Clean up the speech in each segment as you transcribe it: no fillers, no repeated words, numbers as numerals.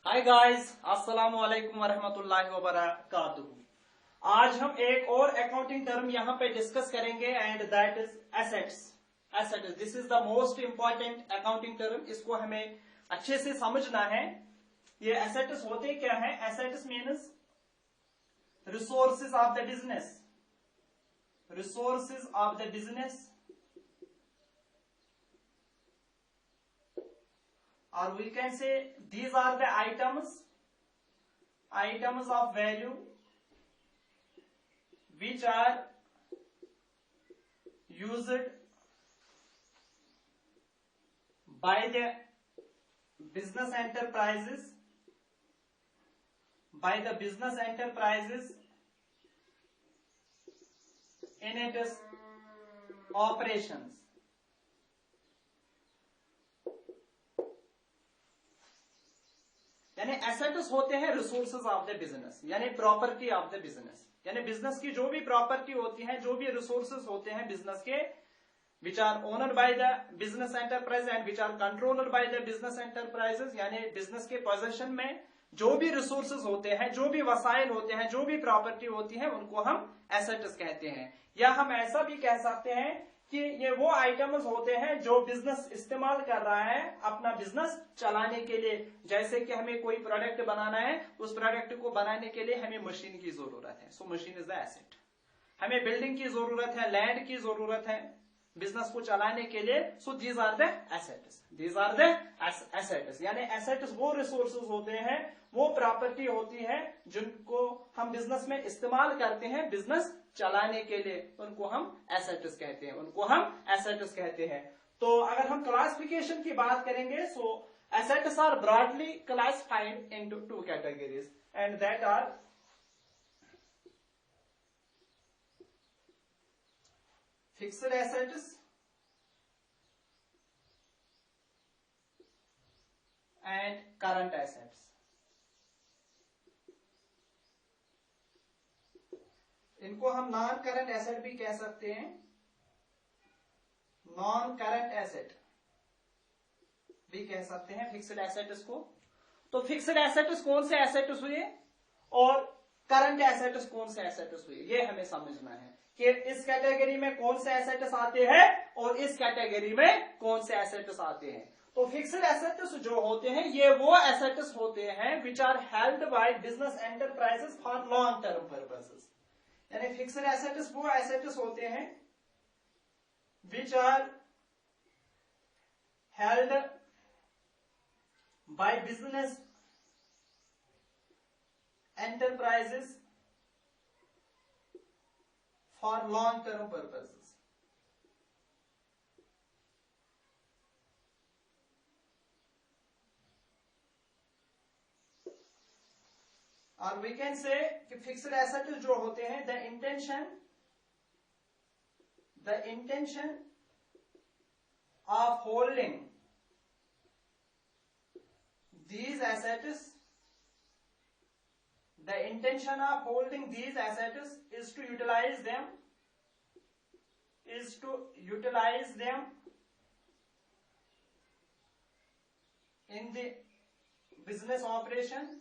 Hi guys, अस्सलाम वालेकुम वरहमतुल्लाहि वबरकातुहू। आज हम एक और अकाउंटिंग टर्म यहाँ पे डिस्कस करेंगे and that is assets. Assets, this is the most important accounting term. इसको हमें अच्छे से समझना है। ये एसेट्स होते क्या है? Assets means resources of the business. Resources of the business, or we can say these are the items of value which are used by the business enterprises in its operations। यानी assets होते हैं resources of the business, यानी property of the business. यानी business की जो भी property होती है, जो भी रिसोर्सेज होते हैं बिजनेस के, which are owned by the business enterprise and which are controlled by the business enterprises. यानी बिजनेस के पोजीशन में जो भी रिसोर्सेज होते हैं, जो भी वसाइल होते हैं, जो भी प्रॉपर्टी होती है, उनको हम एसेट्स कहते हैं। या हम ऐसा भी कह सकते हैं कि ये वो आइटम्स होते हैं जो बिजनेस इस्तेमाल कर रहा है अपना बिजनेस चलाने के लिए। जैसे कि हमें कोई प्रोडक्ट बनाना है, उस प्रोडक्ट को बनाने के लिए हमें मशीन की जरूरत है, so machine is the asset. हमें बिल्डिंग की जरूरत है, लैंड की जरूरत है बिजनेस को चलाने के लिए, so these are the assets. These are the assets. यानी एसेट्स वो रिसोर्सेज होते हैं, वो प्रॉपर्टी होती है जिनको हम बिजनेस में इस्तेमाल करते हैं बिजनेस चलाने के लिए, उनको हम एसेट्स कहते हैं। उनको हम एसेट्स कहते हैं। तो अगर हम क्लासिफिकेशन की बात करेंगे, so assets are broadly classified into two categories and that are fixed assets and current assets. इनको हम नॉन करंट एसेट भी कह सकते हैं, नॉन करंट एसेट भी कह सकते हैं फिक्स्ड एसेट्स को। तो फिक्स्ड एसेट्स कौन से एसेट्स हुए और करंट एसेट्स कौन से एसेट्स हुए, ये हमें समझना है कि इस कैटेगरी में कौन से एसेट्स आते हैं और इस कैटेगरी में कौन से एसेट्स आते हैं। तो फिक्स्ड एसेट्स जो होते हैं, ये वो एसेट्स होते हैं which are held by business enterprises for long term purposes. यानी फिक्स्ड एसेट्स वो एसेट्स होते हैं which are held by business enterprises for long term purposes. और वी कैन से कि फिक्स्ड एसेट जो होते हैं, the intention of holding these assets, the intention of holding these assets is to utilize them in the business operation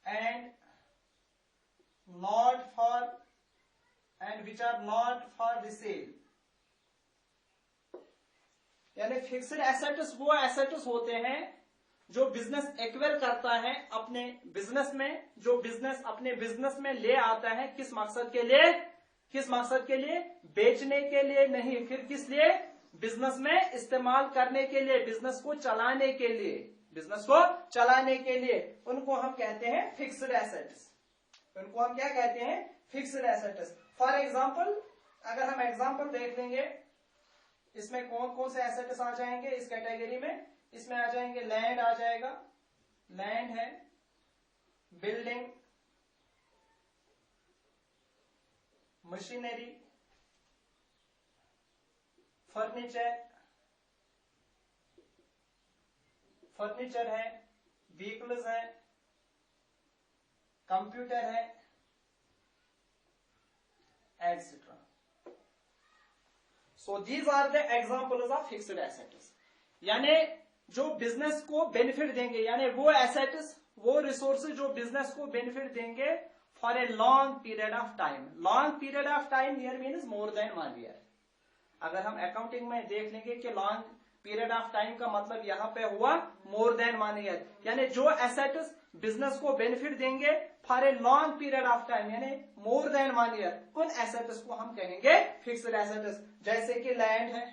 and which are not for the sale। यानी fixed assets वो assets होते हैं जो business acquire करता है अपने business में, जो बिजनेस अपने बिजनेस में ले आता है। किस मकसद के लिए? बेचने के लिए नहीं, फिर किस लिए? बिजनेस में इस्तेमाल करने के लिए, बिजनेस को चलाने के लिए उनको हम कहते हैं फिक्स्ड एसेट्स। उनको हम क्या कहते हैं? Fixed assets. फॉर एग्जाम्पल, अगर हम एग्जाम्पल देख लेंगे, इसमें कौन कौन से एसेट्स आ जाएंगे इस कैटेगरी में? इसमें आ जाएंगे लैंड, आ जाएगा, लैंड है, बिल्डिंग, मशीनरी, फर्नीचर है, व्हीकल्स है, कंप्यूटर है, etcetera. So these are the examples of fixed assets, यानी जो बिजनेस को बेनिफिट देंगे, यानी वो एसेट्स, वो रिसोर्सेज जो बिजनेस को बेनिफिट देंगे for a long period of time. Long period of time here means more than 1 year. अगर हम अकाउंटिंग में देख लेंगे कि लॉन्ग पीरियड ऑफ टाइम का मतलब यहां पे हुआ मोर देन 1 ईयर, यानी जो एसेट्स बिजनेस को बेनिफिट देंगे for a long period of time, यानी मोर देन 1 ईयर, उन एसेट्स को हम कहेंगे फिक्स्ड एसेट्स। जैसे कि लैंड है,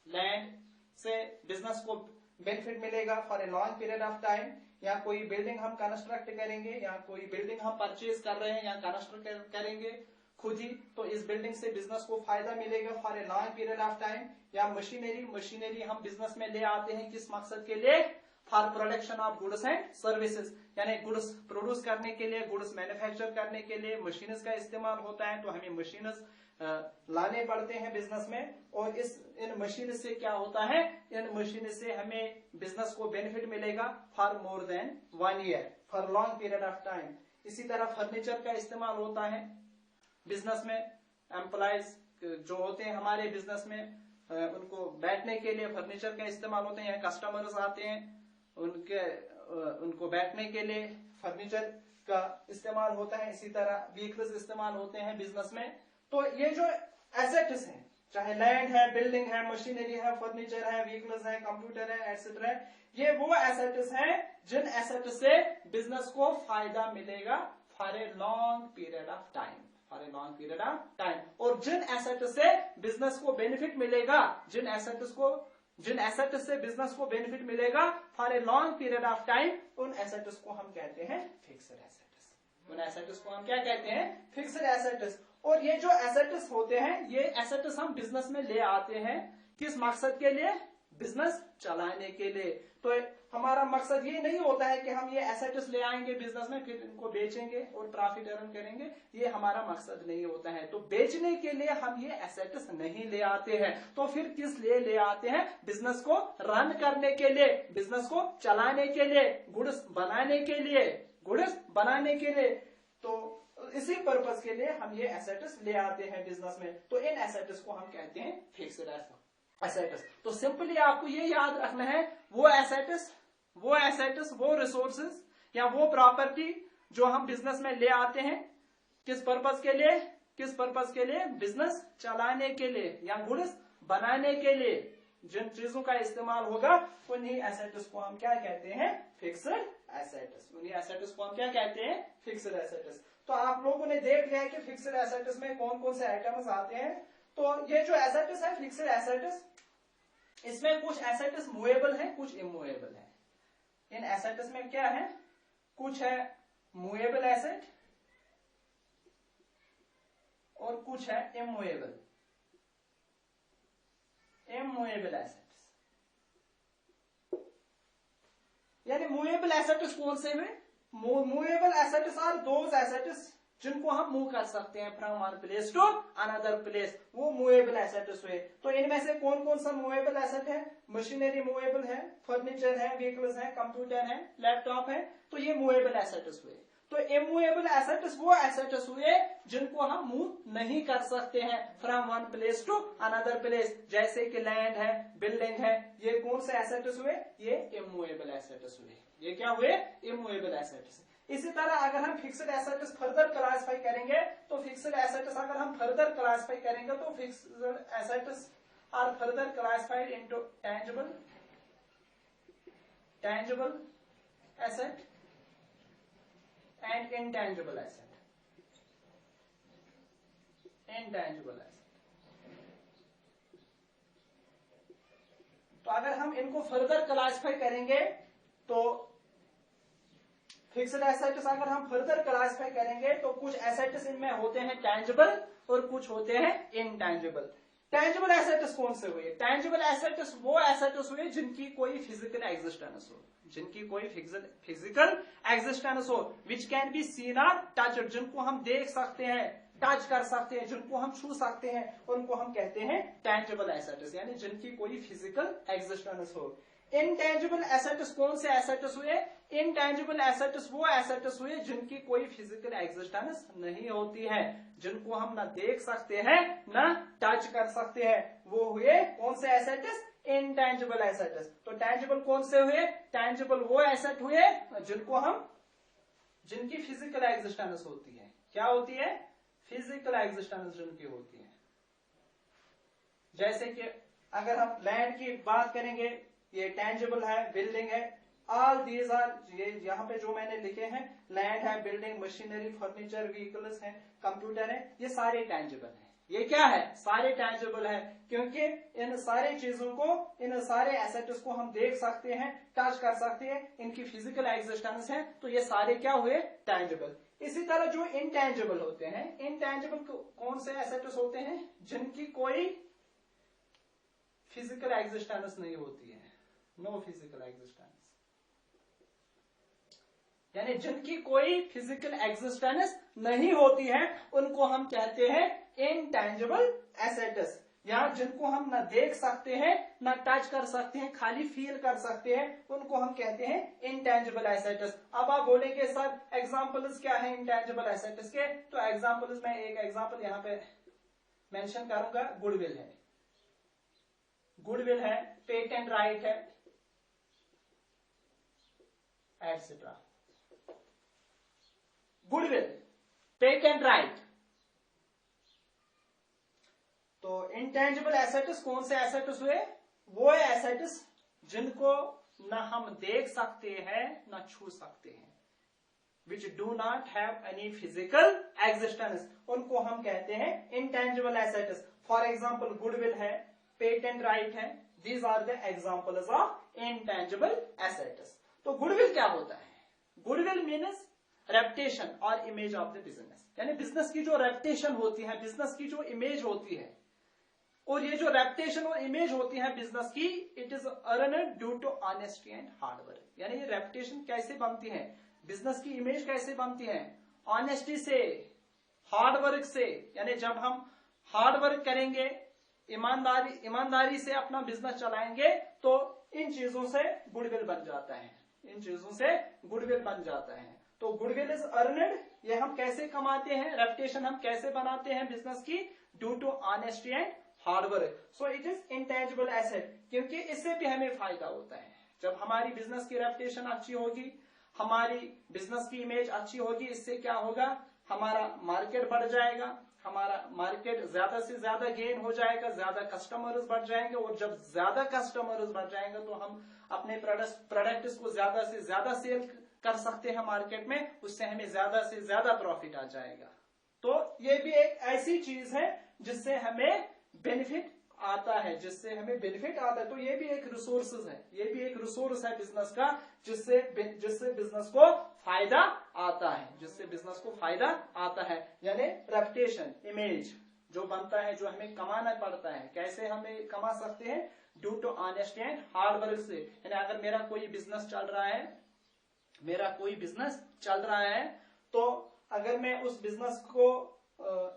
लैंड से बिजनेस को बेनिफिट मिलेगा for a long period of time, या कोई बिल्डिंग हम कंस्ट्रक्ट करेंगे, या कोई बिल्डिंग हम परचेज कर रहे हैं या कंस्ट्रक्ट करेंगे खुद ही, तो इस बिल्डिंग से बिजनेस को फायदा मिलेगा for a long period of time. या मशीनरी हम बिजनेस में ले आते हैं किस मकसद के लिए, for production of goods and services, यानी गुड्स प्रोड्यूस करने के लिए, गुड्स मैन्युफैक्चर करने के लिए मशीन्स का इस्तेमाल होता है, तो हमें मशीन्स लाने पड़ते हैं बिजनेस में, और इन मशीन से क्या होता है, इन मशीन से हमें बिजनेस को बेनिफिट मिलेगा for more than 1 year, for long period of time. इसी तरह फर्नीचर का इस्तेमाल होता है बिजनेस में, एम्प्लॉयज जो होते हैं हमारे बिजनेस में, उनको बैठने के लिए फर्नीचर का इस्तेमाल होते हैं, कस्टमर्स आते हैं उनको बैठने के लिए फर्नीचर का इस्तेमाल होता है। इसी तरह व्हीकल्स इस्तेमाल होते हैं बिजनेस में। तो ये जो एसेट्स हैं, चाहे लैंड है, बिल्डिंग है, मशीनरी है, फर्नीचर है, व्हीकल्स है, कंप्यूटर है, एटसेट्रा, ये वो एसेट्स हैं जिन एसेट्स से बिजनेस को फायदा मिलेगा for a long period of time, for a long period of time. और जिन एसेट्स से बिजनेस को बेनिफिट मिलेगा, जिन एसेट्स से बिजनेस को बेनिफिट मिलेगा for a long period of time, उन एसेट्स को हम कहते हैं फिक्स्ड एसेट्स। उन एसेट्स को हम क्या कहते हैं, फिक्स्ड एसेट्स। और ये जो एसेट्स होते हैं, ये एसेट्स हम बिजनेस में ले आते हैं किस मकसद के लिए, बिजनेस चलाने के लिए। तो हमारा मकसद ये नहीं होता है कि हम ये एसेट्स ले आएंगे बिजनेस में, फिर इनको बेचेंगे और प्रॉफिट अर्न करेंगे, ये हमारा मकसद नहीं होता है। तो बेचने के लिए हम ये एसेट्स नहीं ले आते हैं, तो फिर किस लिए ले आते हैं, बिजनेस को रन करने के लिए, बिजनेस को चलाने के लिए, गुड्स बनाने के लिए। तो इसी पर्पस के लिए हम ये एसेट्स ले आते हैं बिजनेस में, तो इन एसेट्स को हम कहते हैं फिक्स्ड एसेट्स। तो सिंपली आपको ये याद रखना है, वो एसेट्स, वो रिसोर्सेज या वो प्रॉपर्टी जो हम बिजनेस में ले आते हैं किस पर्पस के लिए, बिजनेस चलाने के लिए या गुड्स बनाने के लिए, जिन चीजों का इस्तेमाल होगा उन्हीं एसेट्स को हम क्या कहते हैं, फिक्स्ड एसेट्स। उन्हीं एसेट्स को हम क्या कहते हैं, फिक्स्ड एसेट्स। तो आप लोगों ने देख लिया है कि फिक्स्ड एसेट्स में कौन कौन से आइटम्स आते हैं। तो ये जो एसेट्स है फिक्स्ड एसेट्स, इसमें कुछ एसेट्स मूवेबल है, कुछ इमूवेबल है। इन एसेट्स में क्या है, कुछ है मूवेबल एसेट और कुछ है इमूवेबल एसेट्स। यानी मूवेबल एसेट्स कौन से हुए, movable assets are those assets जिनको हम मूव कर सकते हैं from one place to another place, वो मूवेबल एसेट्स हुए। तो इनमें से कौन कौन सा मूवेबल एसेट है, मशीनरी मूवेबल है, फर्नीचर है, व्हीकल्स है, कंप्यूटर है, लैपटॉप है, तो ये मूवेबल एसेट्स हुए। तो इमूवेबल एसेट्स वो एसेट्स हुए जिनको हम मूव नहीं कर सकते हैं from one place to another place, जैसे कि लैंड है, बिल्डिंग है, ये कौन से एसेट्स हुए, ये इमूवेबल एसेट्स हुए। ये क्या हुए, इमूवेबल एसेट्स। इसी तरह अगर हम फिक्स्ड एसेट्स फर्दर क्लासिफाई करेंगे, तो फिक्स्ड एसेट्स अगर हम फर्दर क्लासिफाई करेंगे तो fixed assets are further classified into tangible asset and intangible asset. तो अगर हम इनको फर्दर क्लासिफाई करेंगे तो फिक्स्ड एसेट्स अगर हम फर्दर क्लासिफाई करेंगे तो कुछ एसेट्स इनमें होते हैं टैंजिबल और कुछ होते हैं इनटैंजिबल। टैंजिबल एसेट्स कौन से हुए, टैंजिबल एसेट्स वो एसेट्स हुए जिनकी कोई फिजिकल एग्जिस्टेंस हो, विच कैन बी सीन और टच्ड, जिनको हम देख सकते हैं, टच कर सकते हैं, जिनको हम छू सकते हैं, उनको हम कहते हैं टैंजिबल एसेट्स, यानी जिनकी कोई फिजिकल एग्जिस्टेंस हो। इंटेंजिबल एसेट्स कौन से एसेट्स हुए? इंटेंजिबल एसेट्स वो एसेट्स हुए जिनकी कोई फिजिकल एग्जिस्टेंस नहीं होती है, जिनको हम ना देख सकते हैं ना टच कर सकते हैं, वो हुए कौन से एसेट्स? Intangible assets. तो टेंजिबल कौन से हुए? टेंजिबल वो एसेट हुए जिनकी फिजिकल एग्जिस्टेंस होती है। क्या होती है? फिजिकल एग्जिस्टेंस जिनकी होती है। जैसे कि अगर हम लैंड की बात करेंगे, ये टेंजिबल है, बिल्डिंग है, ऑल दीज आर, ये यहाँ पे जो मैंने लिखे हैं, लैंड है, बिल्डिंग, मशीनरी, फर्नीचर, व्हीकल्स है, कंप्यूटर है, ये सारे टेंजिबल है। ये क्या है? सारे टेंजिबल है, क्योंकि इन सारी चीजों को, इन सारे एसेट्स को हम देख सकते हैं, टच कर सकते हैं, इनकी फिजिकल एग्जिस्टेंस है, तो ये सारे क्या हुए? टेंजिबल। इसी तरह जो इनटेंजिबल होते हैं, इनटेंजिबल कौन से एसेट्स होते हैं? जिनकी कोई फिजिकल एग्जिस्टेंस नहीं होती है, नो फिजिकल एग्जिस्टेंस, यानी जिनकी कोई फिजिकल एग्जिस्टेंस नहीं होती है, उनको हम कहते हैं इनटेंजिबल एसेट्स। या जिनको हम ना देख सकते हैं ना टच कर सकते हैं, खाली फील कर सकते हैं, उनको हम कहते हैं इनटेंजिबल एसेट्स। अब आप बोलेंगे सर एग्जांपल्स क्या है इंटेंजिबल एसेट्स के? तो एग्जांपल्स में एक एग्जांपल यहां पे मेंशन करूंगा, गुडविल है, गुडविल है, पेटेंट राइट है, एटसेट्रा। Goodwill, patent right. तो इंटेंजिबल एसेट्स कौन से एसेट्स हुए? वो एसेट्स जिनको ना हम देख सकते हैं ना छू सकते हैं, which do not have any physical existence, उनको हम कहते हैं intangible assets. For example goodwill है, पेटेंट राइट है, these are the examples of intangible assets. तो गुडविल क्या होता है? गुडविल मीन्स रेपुटेशन और इमेज ऑफ द बिजनेस, यानी बिजनेस की जो रेपुटेशन होती है, बिजनेस की जो इमेज होती है, और ये जो रेपुटेशन और इमेज होती है बिजनेस की, it is earned due to honesty and hard work. यानी ये रेपुटेशन कैसे बनती है, बिजनेस की इमेज कैसे बनती है? ऑनेस्टी से, हार्ड वर्क से। यानी जब हम हार्ड वर्क करेंगे, ईमानदारी से अपना बिजनेस चलाएंगे, तो इन चीजों से गुडविल बन जाता है, इन चीजों से गुडविल बन जाता है। तो गुडविल इज अर्नड, ये हम कैसे कमाते हैं, रेपुटेशन हम कैसे बनाते हैं बिजनेस की? Due to honesty and hard work. So it is intangible asset, क्योंकि इससे भी हमें फायदा होता है। जब हमारी बिजनेस की रेपुटेशन अच्छी होगी, हमारी बिजनेस की इमेज अच्छी होगी, इससे क्या होगा? हमारा मार्केट बढ़ जाएगा, हमारा मार्केट ज्यादा से ज्यादा गेन हो जाएगा, ज्यादा कस्टमर्स बढ़ जाएंगे, और जब ज्यादा कस्टमर्स बढ़ जाएंगे तो हम अपने प्रोडक्ट्स को ज्यादा से ज्यादा सेल कर सकते हैं मार्केट में, उससे हमें ज्यादा से ज्यादा प्रॉफिट आ जाएगा। तो ये भी एक ऐसी चीज है जिससे हमें बेनिफिट आता है, जिससे हमें बेनिफिट आता है। तो ये भी एक रिसोर्सेज है, ये भी एक रिसोर्स है बिजनेस का, जिससे बिजनेस को फायदा आता है, जिससे बिजनेस को फायदा आता है। यानी रेपुटेशन, इमेज जो बनता है, जो हमें कमाना पड़ता है, कैसे हमें कमा सकते हैं? Due to honesty and hard work से। यानी अगर मेरा कोई बिजनेस चल रहा है, मेरा कोई बिजनेस चल रहा है, तो अगर मैं उस बिजनेस को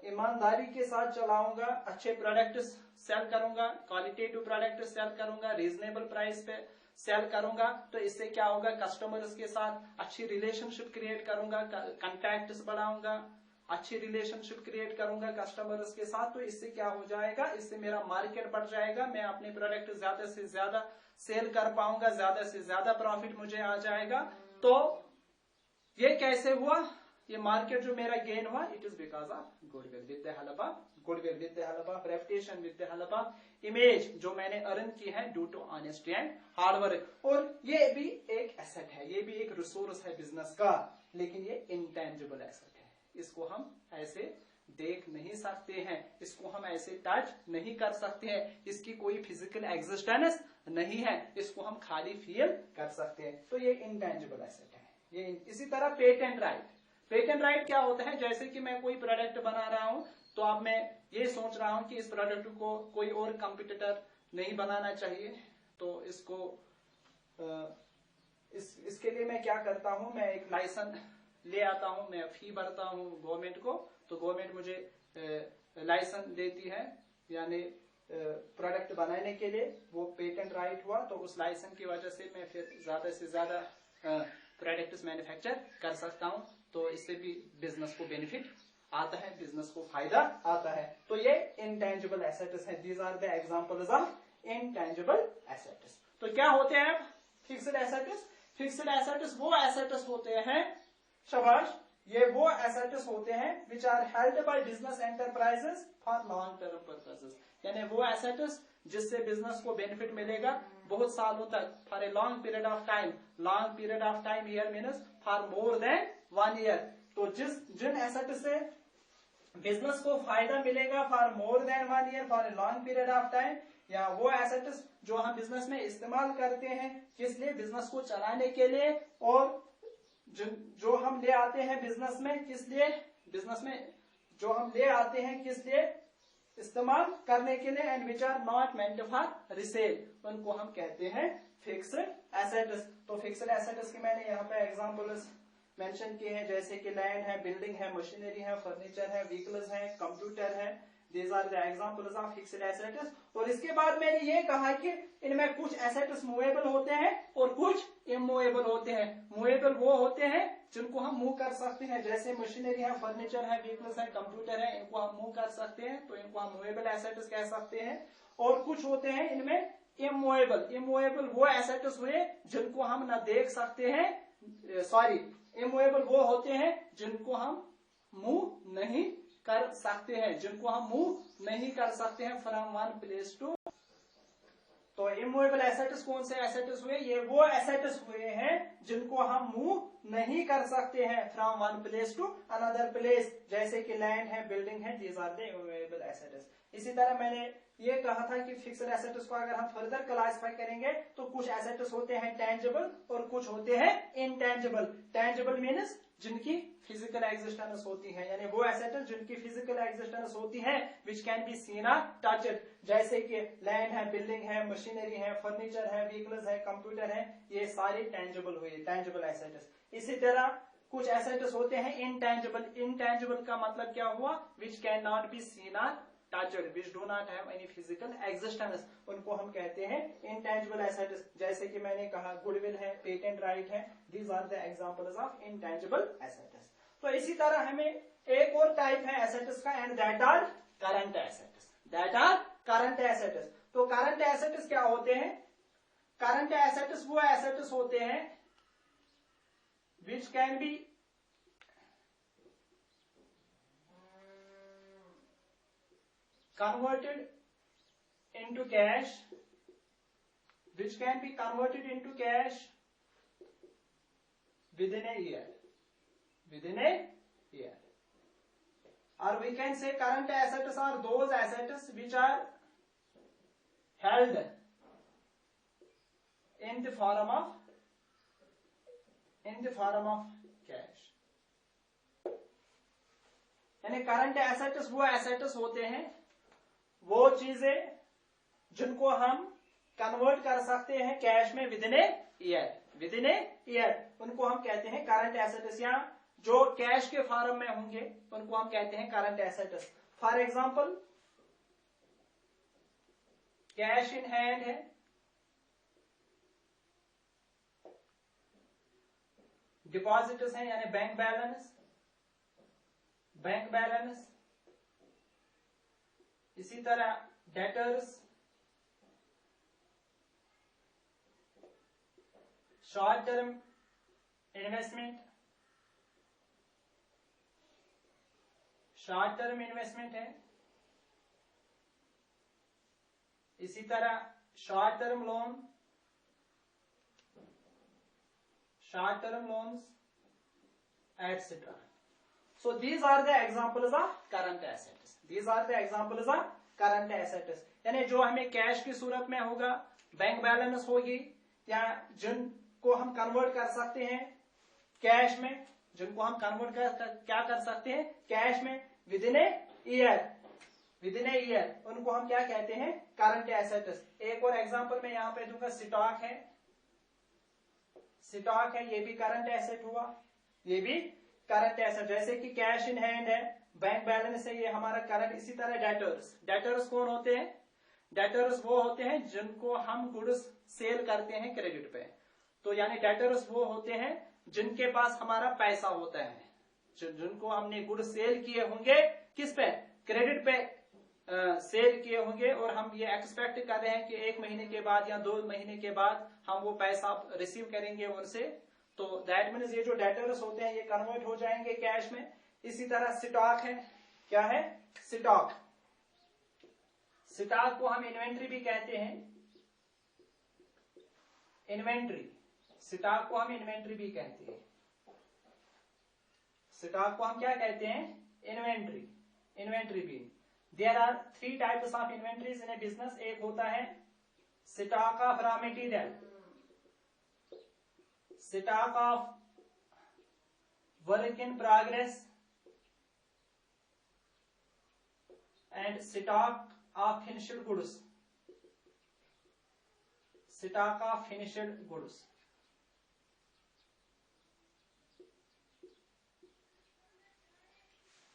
ईमानदारी के साथ चलाऊंगा, अच्छे प्रोडक्ट सेल करूंगा, क्वालिटेटिव प्रोडक्ट सेल करूंगा, रीजनेबल प्राइस पे सेल करूंगा, तो इससे क्या होगा? कस्टमर्स के साथ अच्छी रिलेशनशिप क्रिएट करूंगा, कॉन्टैक्ट्स बढ़ाऊंगा, अच्छी रिलेशनशिप क्रिएट करूंगा कस्टमर्स के साथ, तो इससे क्या हो जाएगा? इससे मेरा मार्केट बढ़ जाएगा, मैं अपने प्रोडक्ट ज्यादा से ज्यादा सेल कर पाऊंगा, ज्यादा से ज्यादा प्रॉफिट मुझे आ जाएगा। तो ये कैसे हुआ? ये मार्केट जो मेरा गेन हुआ, it is because of goodwill, with the help of goodwill, with the help of reputation, with the help of image जो मैंने अर्न की है due to honesty and hard work. और ये भी एक एसेट है, ये भी एक रिसोर्स है बिजनेस का, लेकिन ये इंटेंजिबल एसेट है, इसको हम ऐसे देख नहीं सकते हैं, इसको हम ऐसे टच नहीं कर सकते हैं, इसकी कोई फिजिकल एग्जिस्टेंस नहीं है, इसको हम खाली फील कर सकते हैं। तो ये इंटेंजिबल एसेट है। ये इसी तरह पेटेंट राइट, पेटेंट राइट क्या होता है? जैसे कि मैं कोई प्रोडक्ट बना रहा हूं, तो अब मैं ये सोच रहा हूं कि इस प्रोडक्ट को कोई और कंपटीटर नहीं बनाना चाहिए, तो इसको इसके लिए मैं क्या करता हूं? मैं एक लाइसेंस ले आता हूं, मैं फी भरता हूं गवर्नमेंट को, तो गवर्नमेंट मुझे लाइसेंस देती है, यानी प्रोडक्ट बनाने के लिए, वो पेटेंट राइट हुआ, तो उस लाइसेंस की वजह से मैं फिर ज्यादा से ज्यादा प्रोडक्ट्स मैन्युफैक्चर कर सकता हूं, तो इससे भी बिजनेस को बेनिफिट आता है, बिजनेस को फायदा आता है। तो ये इंटेंजिबल एसेट्स है। These are the examples of intangible assets. तो क्या होते हैं फिक्स्ड एसेट्स? फिक्स्ड एसेट्स वो एसेट्स होते हैं, शाबाश, ये वो एसेट्स होते हैं which are held by business enterprises for long term purposes, यानी वो एसेट्स जिससे बिजनेस को बेनिफिट मिलेगा बहुत सालों तक, for a long period of time. Long period of time here means for more than 1 year. तो जिन एसेट से बिजनेस को फायदा मिलेगा for more than 1 year, for a long period of time, या वो एसेट्स जो हम बिजनेस में इस्तेमाल करते हैं किस लिए? बिजनेस को चलाने के लिए, और जो हम ले आते हैं बिजनेस में किस लिए? बिजनेस में जो हम ले आते हैं किस लिए? इस्तेमाल करने के लिए, and which are not meant for resale, उनको हम कहते हैं फिक्स्ड एसेट्स। तो फिक्स्ड एसेट्स की मैंने यहाँ पे एग्जांपल्स मेंशन किए हैं, जैसे कि लैंड है, बिल्डिंग है, मशीनरी है, फर्नीचर है, व्हीकल्स है, कंप्यूटर है। These are the examples of fixed assets. और इसके बाद मैंने ये कहा कि इनमें कुछ एसेट्स मूवेबल होते हैं और कुछ इमूवेबल होते हैं। मूवेबल वो होते हैं जिनको हम मूव कर सकते हैं, जैसे मशीनरी है, फर्नीचर है, व्हीकल्स है, कंप्यूटर है, इनको हम मूव कर सकते हैं, तो इनको हम मूवेबल एसेट्स कह सकते हैं। और कुछ होते हैं इनमें इमूवेबल। इमूवेबल वो एसेट्स हुए जिनको हम न देख सकते हैं, सॉरी, इमूवेबल वो होते हैं जिनको हम मूव नहीं कर सकते हैं, जिनको हम मूव नहीं कर सकते हैं फ्रॉम वन प्लेस टू। तो इमूवेबल एसेट्स कौन से एसेट्स हुए? ये वो एसेट्स हुए हैं जिनको हम मूव नहीं कर सकते हैं from one place to another place, जैसे कि लैंड है, बिल्डिंग है। These are the immovable assets. इसी तरह मैंने ये कहा था कि फिक्स्ड एसेट्स को अगर हम फर्दर क्लासिफाई करेंगे तो कुछ एसेट्स होते हैं टेंजिबल और कुछ होते हैं इनटेंजिबल। टेंजिबल मीन्स जिनकी फिजिकल एग्जिस्टेंस होती है, यानी वो एसेट्स जिनकी फिजिकल एग्जिस्टेंस होती है, विच कैन बी सीन और टच्ड, जैसे कि लैंड है, बिल्डिंग है, मशीनरी है, फर्नीचर है, व्हीकल्स है, कंप्यूटर है, ये सारे टेंजिबल हुए, टेंजिबल एसेट्स। इसी तरह कुछ एसेट्स होते हैं इनटेंजिबल। इनटेंजिबल का मतलब क्या हुआ? Which can not be seen और touched, which do not have any physical existence, उनको हम कहते हैं intangible assets। जैसे कि मैंने कहा गुडविल है, पेटेंट राइट है। These are the examples of intangible assets। तो इसी तरह हमें एक और टाइप है एसेट्स का, and that are current assets. That are current assets. तो करंट एसेट्स क्या होते हैं? करंट एसेट्स वो एसेट्स होते हैं which can be converted into cash, which can be converted into cash within a year, within a year. Or we can say current assets are those assets which are held in the form of cash। यानी current assets वो assets होते हैं, वो चीजें जिनको हम convert कर सकते हैं कैश में within a year. Within a year उनको हम कहते हैं करंट एसेट्स, या जो कैश के फॉर्म में होंगे उनको हम कहते हैं current assets. For example cash in hand है, डिपॉजिट्स हैं यानी बैंक बैलेंस, बैंक बैलेंस। इसी तरह debtors, short term investment, short term investment है। इसी तरह short term loan, short term loans, etc. So these are the examples of current assets. These are the examples of current assets. यानी जो हमें cash की सूरत में होगा, बैंक बैलेंस होगी, या जिनको हम कन्वर्ट कर सकते हैं कैश में, जिनको हम कन्वर्ट क्या कर सकते हैं कैश में within a year, within a year, उनको हम क्या कहते हैं करंट एसेट्स। एक और एग्जांपल मैं यहाँ पे दूंगा, स्टॉक है, स्टॉक है, ये भी करंट एसेट हुआ, ये भी करंट एसेट। जैसे कि कैश इन हैंड है, बैंक बैलेंस है, ये हमारा करंट। इसी तरह डेटर्स, डेटर्स कौन होते हैं? डेटर्स वो होते हैं जिनको हम गुड्स सेल करते हैं क्रेडिट पे। तो यानी डेटर्स वो होते हैं जिनके पास हमारा पैसा होता है, जिनको हमने गुड्स सेल किए होंगे किस पे, क्रेडिट पे सेल किए होंगे, और हम ये एक्सपेक्ट कर रहे हैं कि 1 महीने के बाद या 2 महीने के बाद हम वो पैसा रिसीव करेंगे उनसे। तो दैट मीन्स ये जो डेटर्स होते हैं ये कन्वर्ट हो जाएंगे कैश में। इसी तरह स्टॉक है, क्या है, स्टॉक। स्टॉक को हम इन्वेंट्री भी कहते हैं, इन्वेंट्री, स्टॉक को हम इन्वेंट्री भी कहते हैं। स्टॉक को हम क्या कहते हैं, इन्वेंट्री, इन्वेंट्री भी। There are 3 types of inventories in a business. एक होता है stock of raw material, stock of work in progress and stock of finished goods, stock of finished goods.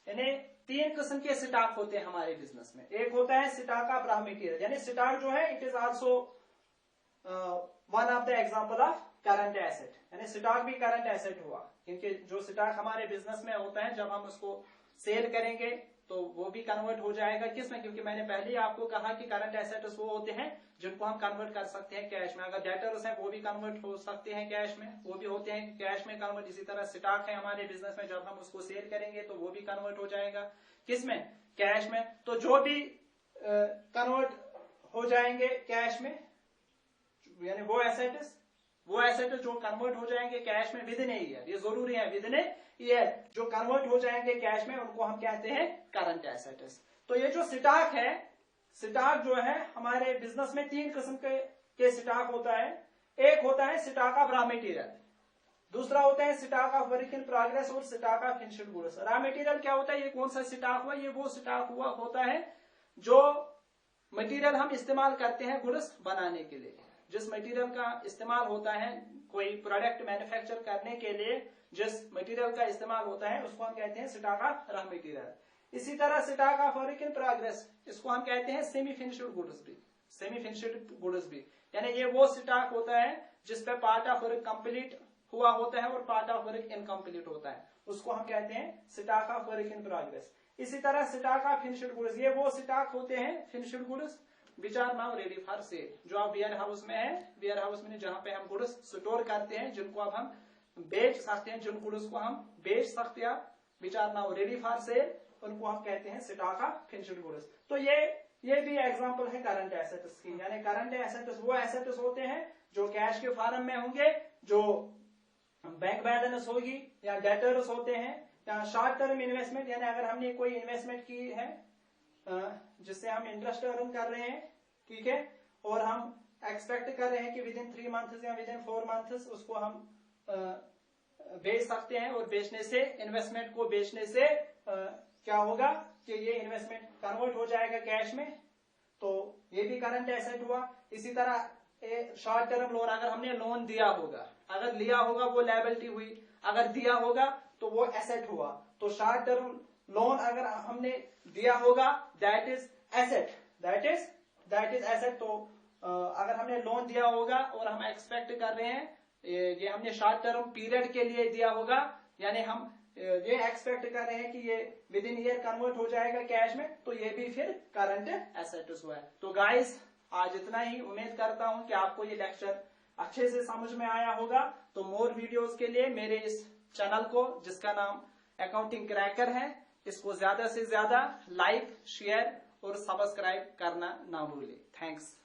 यानी 3 किस्म के स्टॉक होते हैं हमारे बिजनेस में। एक होता है स्टॉक ऑफ रॉ मटेरियल, यानी स्टॉक जो है it is also one of the example of current asset, यानी स्टॉक भी करंट एसेट हुआ, क्योंकि जो स्टॉक हमारे बिजनेस में होता है जब हम उसको सेल करेंगे तो वो भी कन्वर्ट हो जाएगा किसमें, क्योंकि मैंने पहले ही आपको कहा कि करंट एसेट्स वो होते हैं जिनको हम कन्वर्ट कर सकते हैं कैश में। अगर डेटर्स हैं वो भी कन्वर्ट हो सकते हैं कैश में, वो भी होते हैं कैश में कन्वर्ट। इसी तरह स्टॉक है हमारे बिजनेस में, जब हम उसको सेल करेंगे तो वो भी कन्वर्ट हो जाएगा किसमें, कैश में। तो जो भी कन्वर्ट हो जाएंगे कैश में, यानी वो एसेट्स जो कन्वर्ट हो जाएंगे कैश में विद इन ए ईयर, ये जरूरी है, विद इन ए ईयर जो कन्वर्ट हो जाएंगे कैश में उनको हम कहते हैं करंट एसेट्स। तो ये जो स्टॉक है, स्टॉक जो है हमारे बिजनेस में 3 किस्म के स्टॉक होता है। एक होता है स्टॉक ऑफ रॉ मटेरियल, दूसरा होता है stock of work in progress और stock of finished goods. Raw material क्या होता है, ये कौन सा स्टॉक हुआ, ये वो स्टॉक हुआ होता है जो मटेरियल हम इस्तेमाल करते हैं गुड्स बनाने के लिए। जिस मटेरियल का इस्तेमाल होता है कोई प्रोडक्ट मैन्युफैक्चर करने के लिए, जिस मटेरियल का इस्तेमाल होता है उसको हम कहते हैं स्टॉक ऑफ रॉ मटेरियल। इसी तरह stock of work in progress, इसको हम कहते हैं सेमी फिनिश्ड गुड्स भी, सेमी फिनिश्ड गुड्स भी। यानी ये वो स्टॉक होता है जिसपे पार्ट ऑफ वर्क कंप्लीट हुआ होता है और पार्ट ऑफ वर्क इनकम्प्लीट होता है, उसको हम कहते हैं stock of work in progress. इसी तरह स्टॉक ऑफ फिनिश्ड गुड्स, ये वो स्टॉक होते हैं finished goods which are now ready for sale, जो आप वेयर हाउस में है, वेयर हाउस में जहां पे हम गुड्स स्टोर करते हैं, जिनको अब हम बेच सकते हैं, जिन गुड्स को हम बेच सकते हैं, which are now ready for sale, उनको हम कहते हैं स्टॉक ऑफ फिनिश्ड गुड्स। तो ये भी एग्जांपल है करंट एसेट्स की। यानी करंट एसेट्स वो एसेट्स होते हैं जो कैश के फॉर्म में होंगे, जो बैंक बैलेंस होगी, या डेटर्स होते हैं, या शॉर्ट टर्म इन्वेस्टमेंट, यानी अगर हमने कोई इन्वेस्टमेंट की है जिससे हम इंटरेस्ट अर्न कर रहे हैं, ठीक है, और हम एक्सपेक्ट कर रहे हैं कि विद इन 3 मंथ्स या विद इन 4 मंथ्स उसको हम बेच सकते हैं, और बेचने से, इन्वेस्टमेंट को बेचने से क्या होगा कि ये इन्वेस्टमेंट कन्वर्ट हो जाएगा कैश में, तो ये भी करंट एसेट हुआ। इसी तरह शॉर्ट टर्म लोन, अगर हमने लोन दिया होगा, अगर लिया होगा वो लायबिलिटी हुई, अगर दिया होगा तो वो एसेट हुआ। तो शॉर्ट टर्म लोन अगर हमने दिया होगा that is asset, that is asset. तो अगर हमने लोन दिया होगा और हम एक्सपेक्ट कर रहे हैं ये हमने शॉर्ट टर्म पीरियड के लिए दिया होगा, यानी हम ये एक्सपेक्ट कर रहे हैं कि ये विद इन ईयर कन्वर्ट हो जाएगा कैश में, तो ये भी फिर करंट एसेट्स हुआ है। तो गाइस आज इतना ही, उम्मीद करता हूं कि आपको ये लेक्चर अच्छे से समझ में आया होगा। तो मोर वीडियोस के लिए मेरे इस चैनल को, जिसका नाम अकाउंटिंग क्रैकर है, इसको ज्यादा से ज्यादा लाइक, शेयर और सब्सक्राइब करना ना भूलें। थैंक्स।